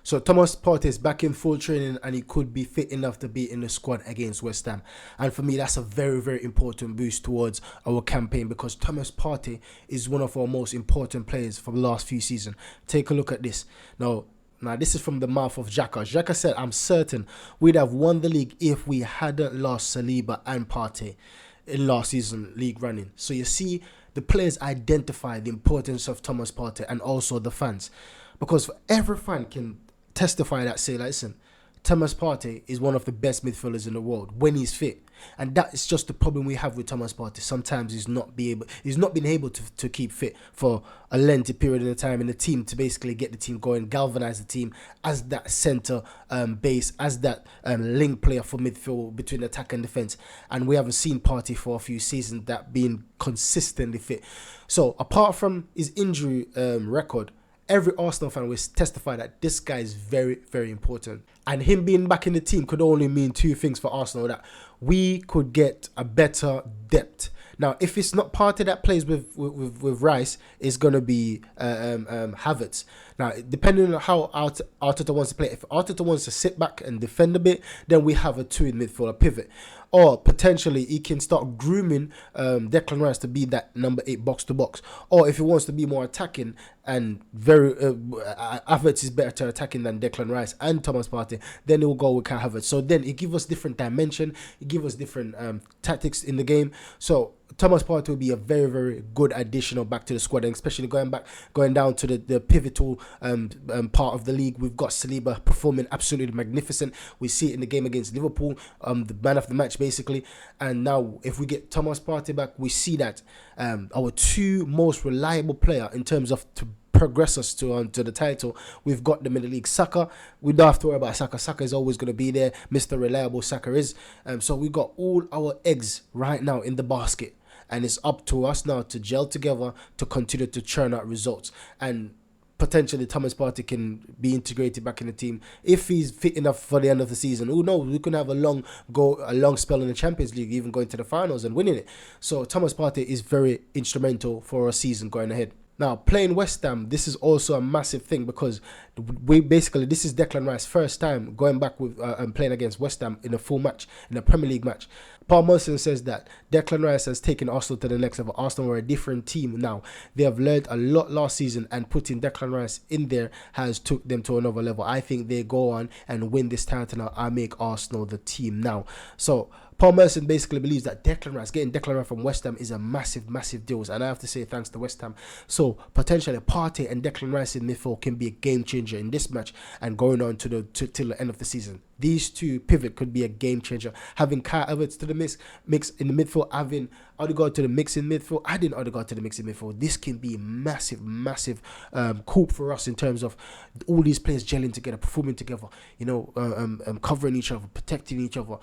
So Thomas Partey is back in full training and he could be fit enough to be in the squad against West Ham. And for me, that's a very, very important boost towards our campaign because Thomas Partey is one of our most important players for the last few seasons. Take a look at this. Now, this is from the mouth of Xhaka. Xhaka said, I'm certain we'd have won the league if we hadn't lost Saliba and Partey in last season league running. So you see, the players identify the importance of Thomas Partey and also the fans. Because every fan can testify that, say, listen, Thomas Partey is one of the best midfielders in the world when he's fit. And that is just the problem we have with Thomas Partey. Sometimes he's not been able to keep fit for a lengthy period of time in the team to basically get the team going, galvanize the team as that centre base, as that link player for midfield between attack and defence. And we haven't seen Partey for a few seasons that being consistently fit. So apart from his injury record, every Arsenal fan will testify that this guy is very, very important. And him being back in the team could only mean two things for Arsenal, that we could get a better depth. Now, if it's not Partey that plays with Rice, it's going to be Havertz. Now, depending on how Arteta wants to play, if Arteta wants to sit back and defend a bit, then we have a two in midfield, a pivot. Or potentially he can start grooming Declan Rice to be that number 8 box to box. Or if he wants to be more attacking and very Havertz is better attacking than Declan Rice and Thomas Partey, then he'll go with Kai Havertz. So then it gives us different dimension, it gives us different tactics in the game. So Thomas Partey will be a very, very good additional back to the squad, and especially going down to the pivotal part of the league. We've got Saliba performing absolutely magnificent. We see it in the game against Liverpool, the man of the match basically. And now if we get Thomas Partey back, we see that our two most reliable player in terms of to progress us to the title, we've got them in the league. Saka, we don't have to worry about Saka. Saka is always going to be there. Mr. Reliable Saka is. So we got all our eggs right now in the basket. And it's up to us now to gel together to continue to churn out results. And potentially Thomas Partey can be integrated back in the team if he's fit enough for the end of the season. Who knows? We can have a long spell in the Champions League, even going to the finals and winning it. So Thomas Partey is very instrumental for our season going ahead. Now, playing West Ham, this is also a massive thing because this is Declan Rice's first time going back with and playing against West Ham in a full match, in a Premier League match. Paul Merson says that Declan Rice has taken Arsenal to the next level. Arsenal were a different team now. They have learned a lot last season, and putting Declan Rice in there has took them to another level. I think they go on and win this title now. I make Arsenal the team now. So Paul Merson basically believes that getting Declan Rice from West Ham is a massive, massive deal. And I have to say thanks to West Ham. So potentially Partey and Declan Rice in midfield can be a game changer in this match and going on till the end of the season. These two pivot could be a game changer. Having Kai Havertz to the mix in the midfield, having Odegaard to the mix in midfield, adding Odegaard to the mix in midfield. This can be massive, massive coup for us in terms of all these players gelling together, performing together, covering each other, protecting each other.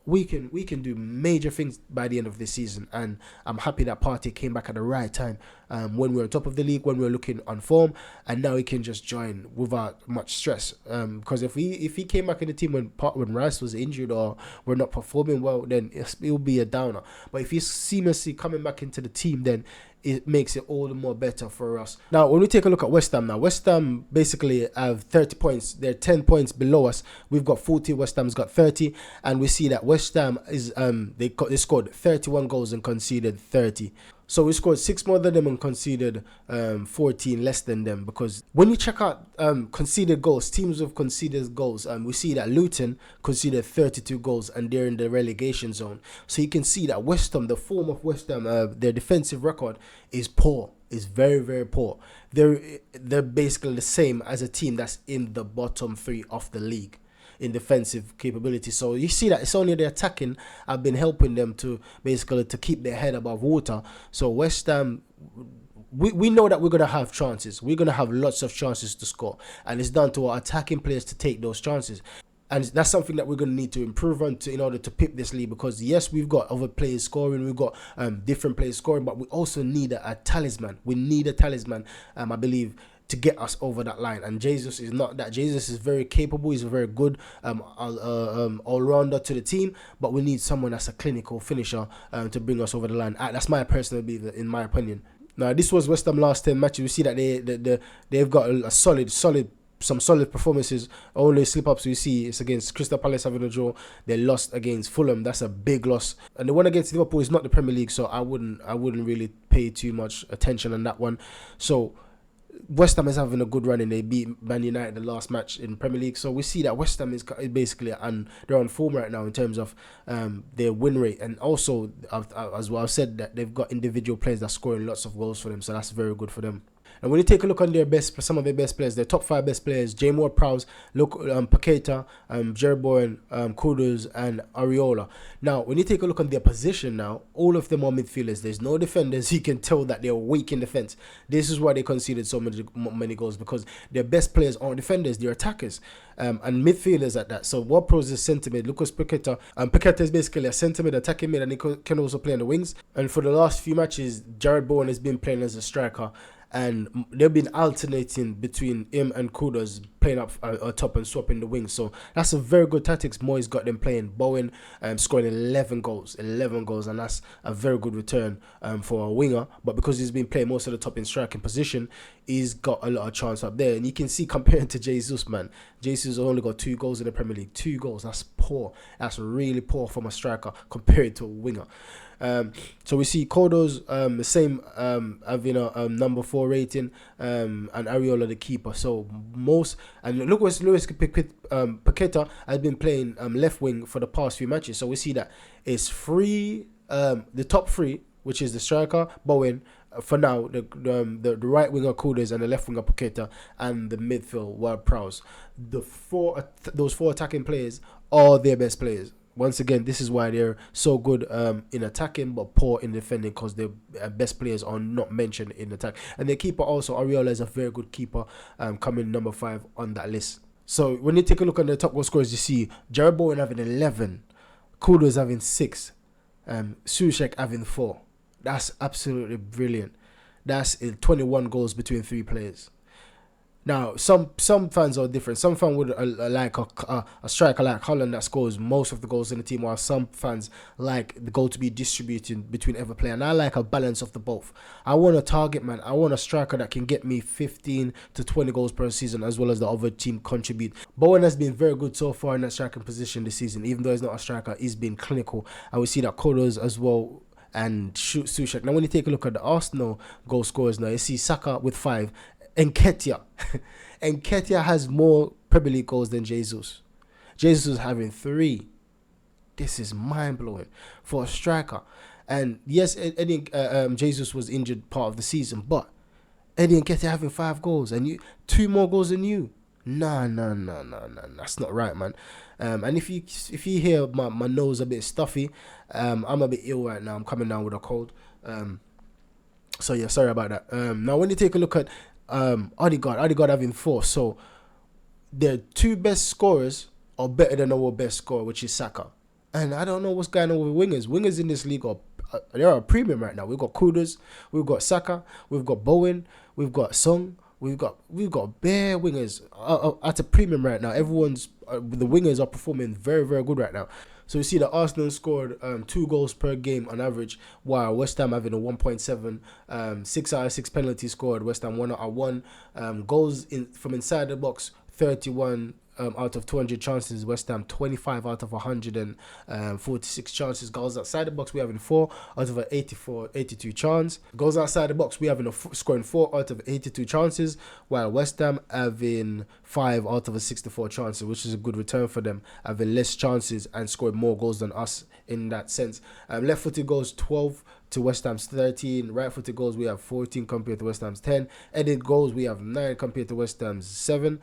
We can do major things by the end of this season, and I'm happy that Partey came back at the right time when we were on top of the league, when we were looking on form, and now he can just join without much stress. Because if he came back in the team when Rice was injured or we're not performing well, then it'll be a downer. But if he's seamlessly coming back into the team, then it makes it all the more better for us. Now, when we take a look at West Ham now, West Ham basically have 30 points. They're 10 points below us. We've got 40, West Ham's got 30, and we see that West Ham is they scored 31 goals and conceded 30. So we scored 6 more than them and conceded 14 less than them. Because when you check out conceded goals, teams with conceded goals, we see that Luton conceded 32 goals and they're in the relegation zone. So you can see that West Ham, the form of West Ham, their defensive record is poor. Is very, very poor. They're basically the same as a team that's in the bottom 3 of the league in defensive capability. So you see that it's only the attacking have been helping them to basically to keep their head above water. So West Ham, we know that we're going to have chances. We're going to have lots of chances to score, and it's down to our attacking players to take those chances. And that's something that we're going to need to improve on in order to pick this league, because yes, we've got other players scoring, we've got different players scoring, but we also need a talisman. We need a talisman, I believe, to get us over that line. And Jesus is not that. Jesus is very capable. He's a very good all-rounder to the team, but we need someone that's a clinical finisher to bring us over the line. That's my personal belief, in my opinion. Now, this was West Ham last 10 matches. We see that they've got a solid some solid performances. Only slip-ups we see is against Crystal Palace having a draw. They lost against Fulham. That's a big loss. And the one against Liverpool is not the Premier League, so I wouldn't really pay too much attention on that one. So West Ham is having a good run and they beat Man United the last match in Premier League. So we see that West Ham is basically they're on form right now in terms of their win rate. And also, as well, I've said that they've got individual players that scoring lots of goals for them. So that's very good for them. And when you take a look on some of their best players, their top 5 best players, Jay Ward-Prowse, Paqueta, Jeroboam, Kudus, and Areola. Now, when you take a look on their position now, all of them are midfielders. There's no defenders. You can tell that they're weak in defense. This is why they conceded so many goals, because their best players aren't defenders, they're attackers. And midfielders at that. So Ward-Prowse is centre mid. Lucas Paqueta. Paqueta is basically a centre mid, attacking mid, and he can also play on the wings. And for the last few matches, Jarrod Bowen has been playing as a striker. And they've been alternating between him and Kudus playing up top and swapping the wings. So that's a very good tactics. Moyes got them playing. Bowen scoring 11 goals, and that's a very good return for a winger. But because he's been playing most of the top in striking position, he's got a lot of chance up there. And you can see, comparing to Jesus, man, Jesus only got 2 goals in the Premier League. 2 goals, that's poor. That's really poor from a striker compared to a winger. So we see Kodos the same, having a number 4 rating, and Areola the keeper. So look what Luis Paqueta has been playing left wing for the past few matches. So we see that it's the top 3, which is the striker Bowen, for now the right winger Kudus and the left winger Paqueta, and the midfield Ward-Prowse. Those 4 attacking players are their best players. Once again, this is why they're so good in attacking but poor in defending, because their best players are not mentioned in attack. And their keeper also, Areola, is a very good keeper, coming number 5 on that list. So when you take a look at the top goal scorers, you see Jarrod Bowen having 11, Kudus having 6, Soucek having 4. That's absolutely brilliant. That's 21 goals between 3 players. Now, some fans are different. Some fans would like a striker like Holland that scores most of the goals in the team, while some fans like the goal to be distributed between every player. And I like a balance of the both. I want a target man. I want a striker that can get me 15 to 20 goals per season, as well as the other team contribute. Bowen has been very good so far in that striking position this season. Even though he's not a striker, he's been clinical. And we see that Kodos as well, and Soucek. Now, when you take a look at the Arsenal goal scorers now, you see Saka with 5. Nketiah has more Premier League goals than Jesus. Jesus is having 3. This is mind-blowing for a striker. And yes, Jesus was injured part of the season, but Eddie Nketiah having 5 goals and 2 more goals than you. Nah, that's not right, man. And if you hear my nose a bit stuffy, I'm a bit ill right now. I'm coming down with a cold. So yeah, sorry about that. Now when you take a look at Odegaard having 4. So their 2 best scorers are better than our best scorer, which is Saka. And I don't know what's going on with wingers. Wingers in this league they're a premium right now. We've got Kudus, we've got Saka, we've got Bowen, we've got Song, we've got bare wingers at a premium right now. The wingers are performing very, very good right now. So you see that Arsenal scored 2 goals per game on average, while West Ham having a 1.7, 6 out of 6 penalties scored. West Ham 1 out of 1. Goals from inside the box, 31 out of 200 chances. West Ham 25 out of 146 chances. Goals outside the box, we having 4 out of 82 chance. Goals outside the box, we having scoring 4 out of 82 chances, while West Ham having 5 out of 64 chances, which is a good return for them, having less chances and scored more goals than us in that sense. Left-footed goals 12 to West Ham's 13. Right-footed goals, we have 14 compared to West Ham's 10. Headed goals, we have 9 compared to West Ham's 7.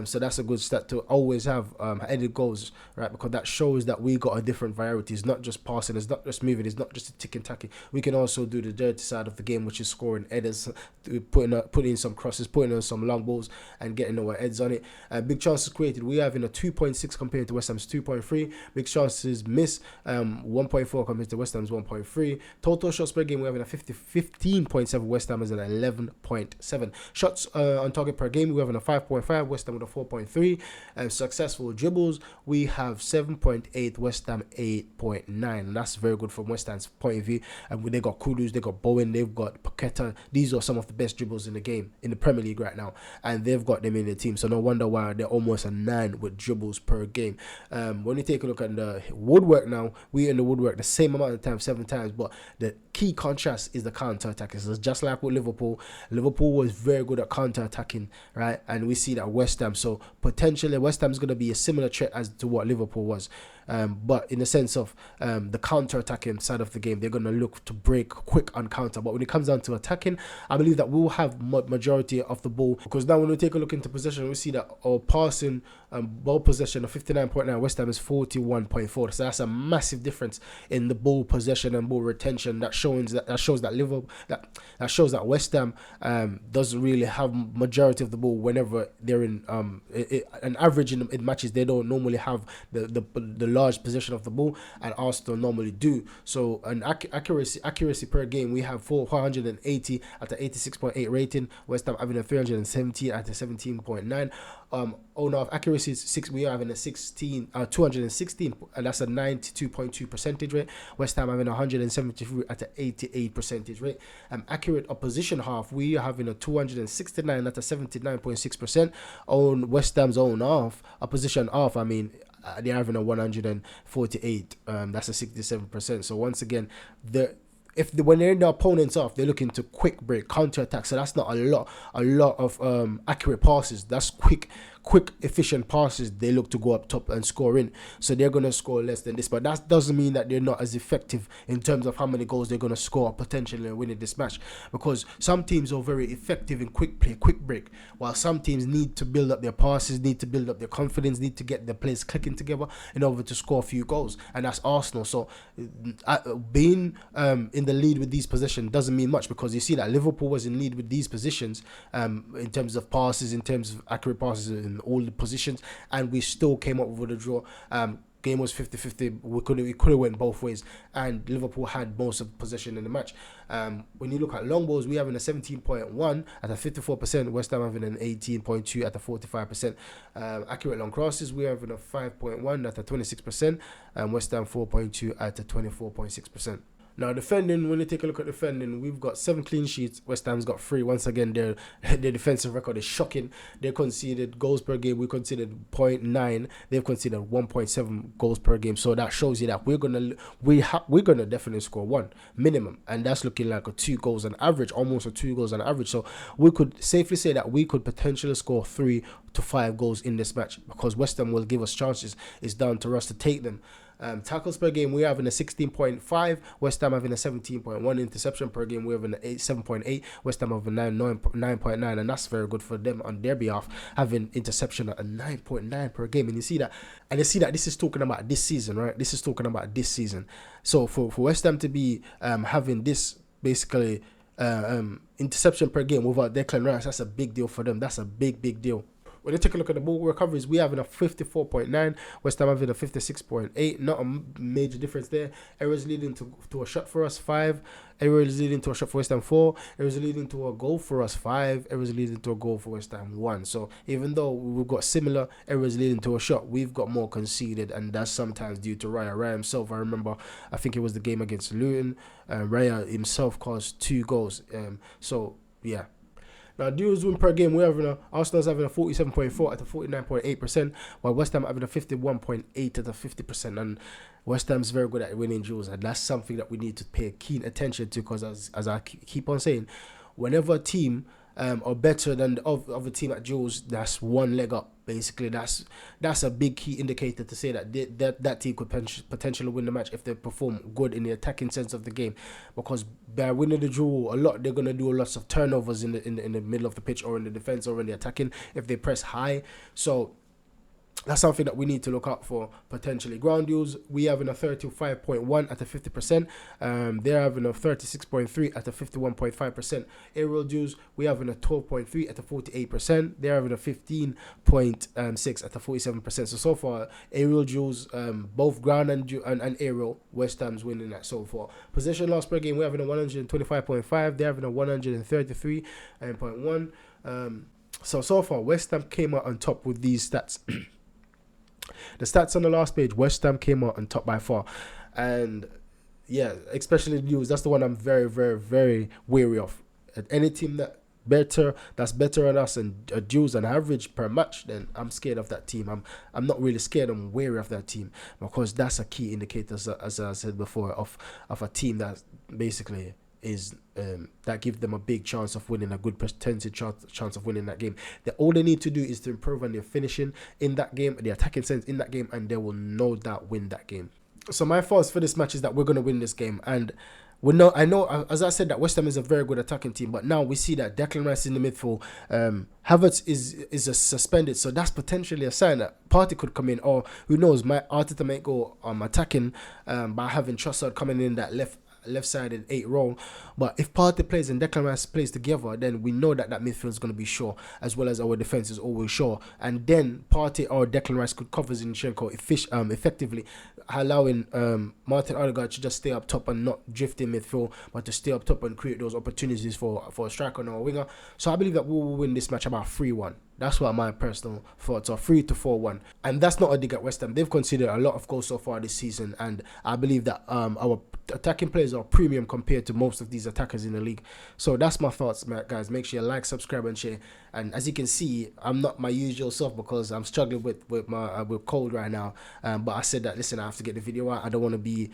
So that's a good stat to always have, headed goals, right? Because that shows that we got a different variety. It's not just passing, it's not just moving, it's not just a tick-and-tacky. We can also do the dirty side of the game, which is scoring headers, putting in some crosses, putting in some long balls, and getting our heads on it. Big chances created, we have in a 2.6 compared to West Ham's 2.3. Big chances missed, 1.4 compared to West Ham's 1.3. Total total shots per game, we're having a 15.7. West Ham is at 11.7. Shots on target per game, we're having a 5.5. West Ham with a 4.3. Successful dribbles, we have 7.8. West Ham 8.9. That's very good from West Ham's point of view. And they got Kudus, they got Bowen, they've got Paqueta. These are some of the best dribbles in the game, in the Premier League right now, and they've got them in the team. So no wonder why they're almost a 9 with dribbles per game. When you take a look at the woodwork now, we're in the woodwork the same amount of times, 7 times, but the key contrast is the counter-attack. It's just like with Liverpool. Liverpool was very good at counter-attacking, right? And we see that West Ham. So potentially West Ham is going to be a similar threat as to what Liverpool was. But in the sense of the counter-attacking side of the game, they're going to look to break quick on counter. But when it comes down to attacking, I believe that we'll have majority of the ball. Because now when we take a look into possession, we see that our passing ball possession of 59.9, West Ham is 41.4. So that's a massive difference in the ball possession and ball retention. That shows that Liverpool, that shows that West Ham doesn't really have majority of the ball whenever they're in an average in matches. They don't normally have the large possession of the ball, and Arsenal normally do. So an accuracy per game, we have 480 at the 86.8 rating. West Ham having a 370 at a 17.9. Owner of accuracy is 6. We are having a 216, and that's a 92.2 percentage rate. West Ham having 173 at an 88 percentage rate. Accurate opposition half, we are having a 269 at a 79.6%. On West Ham's own half, opposition half, I mean, they're having a 148. That's a 67%. So once again, when they're in the opponent's off, they're looking to quick break, counter attack. So that's not a lot of accurate passes. That's quick, efficient passes. They look to go up top and score in. So they're going to score less than this. But that doesn't mean that they're not as effective in terms of how many goals they're going to score potentially winning this match. Because some teams are very effective in quick play, quick break, while some teams need to build up their passes, need to build up their confidence, need to get their players clicking together in order to score a few goals. And that's Arsenal. So being in the lead with these positions doesn't mean much, because you see that Liverpool was in lead with these positions in terms of passes, in terms of accurate passes in all the positions, and we still came up with a draw. Game was 50-50. We could have went both ways, and Liverpool had most of the possession in the match. When you look at long balls, we having a 17.1 at a 54%. West Ham having an 18.2 at a 45%. Accurate long crosses, we having a 5.1 at a 26%, and West Ham 4.2 at a 24.6%. Now defending, when you take a look at defending, we've got 7 clean sheets. West Ham's got 3. Once again, their defensive record is shocking. They conceded goals per game. We conceded 0.9. They've conceded 1.7 goals per game. So that shows you that we're gonna definitely score 1 minimum, and that's looking like a 2 goals on average, almost a 2 goals on average. So we could safely say that we could potentially score 3 to 5 goals in this match, because West Ham will give us chances. It's down to us to take them. Tackles per game, we're having a 16.5. West Ham having a 17.1. Interception per game, we're having a 7.8. West Ham having 9.9, and that's very good for them on their behalf, having interception at a 9.9 per game. And you see that this is talking about this season, right? This is talking about this season. So for West Ham to be having this basically interception per game without Declan Rice, that's a big deal for them. That's a big deal. When you take a look at the ball recoveries, we having a 54.9, West Ham having a 56.8. Not a major difference there. Errors leading to a shot for us, 5. Errors leading to a shot for West Ham, 4. Errors leading to a goal for us, 5. Errors leading to a goal for West Ham, 1. So even though we've got similar errors leading to a shot, we've got more conceded, and that's sometimes due to Raya himself. I remember, I think it was the game against Luton. Raya himself caused 2 goals. So yeah. Now, duels win per game, Arsenal's having a 47.4 at a 49.8%, while West Ham having a 51.8 at a 50%. And West Ham's very good at winning duels, and that's something that we need to pay keen attention to, because as I keep on saying, whenever a team are better than the other team at duels, that's 1 leg up. Basically, that's a big key indicator to say that team could potentially win the match if they perform good in the attacking sense of the game. Because by winning the duel, they're gonna do lots of turnovers in the middle of the pitch, or in the defense, or in the attacking if they press high. So That's something that we need to look out for potentially. Ground duels, we having a 35.1 at a 50%. They're having a 36.3 at a 51.5%. Aerial duels, we having a 12.3 at a 48%. They're having a 15.6 at a 47%. So far, aerial duels, both ground and aerial, West Ham's winning that so far. Possession loss per game, we're having a 125.5. They're having a 133.1. So far, West Ham came out on top with these stats. The stats on the last page, West Ham came out on top by far. And yeah, especially the news, that's the one I'm very, very, very wary of. And any team that's better than us and duels and average per match, then I'm scared of that team. I'm not really scared, I'm wary of that team, because that's a key indicator, as I said before, of a team that basically is that gives them a big chance of winning, a good percentage chance of winning that game. All they need to do is to improve on their finishing in that game, the attacking sense in that game, and they will no doubt win that game. So my thoughts for this match is that we're going to win this game. And I know, as I said, that West Ham is a very good attacking team, but now we see that Declan Rice in the midfield, Havertz is suspended, so that's potentially a sign that Partey could come in, or who knows, Arteta might go attacking by having Trossard coming in that left-sided 8 role. But if Partey plays and Declan Rice plays together, then we know that midfield is going to be sure, as well as our defense is always sure. And then Partey or Declan Rice could cover Zinchenko effectively, allowing Martin Odegaard to just stay up top and not drift in midfield, but to stay up top and create those opportunities for a striker or a winger. So I believe that we will win this match about 3-1. That's what my personal thoughts are, 3-4-1. And that's not a dig at West Ham. They've conceded a lot of goals so far this season, and I believe that our attacking players are premium compared to most of these attackers in the league. So that's my thoughts, guys. Make sure you like, subscribe, and share. And as you can see, I'm not my usual self because I'm struggling with cold right now. But I said that, listen, I have to get the video out. I don't want to be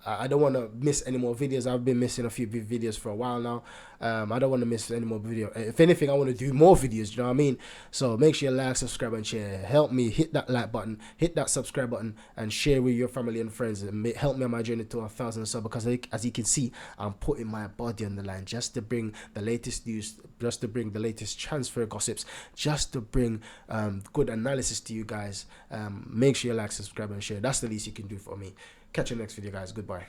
I don't want to miss any more videos. I've been missing a few videos for a while now. I don't want to miss any more videos. If anything, I want to do more videos, you know what I mean? So make sure you like, subscribe, and share. Help me hit that like button, hit that subscribe button, and share with your family and friends. And help me on my journey to 1,000 subs, because as you can see, I'm putting my body on the line just to bring the latest news, just to bring the latest transfer gossips, just to bring good analysis to you guys. Make sure you like, subscribe, and share. That's the least you can do for me. Catch you next video, guys. Goodbye.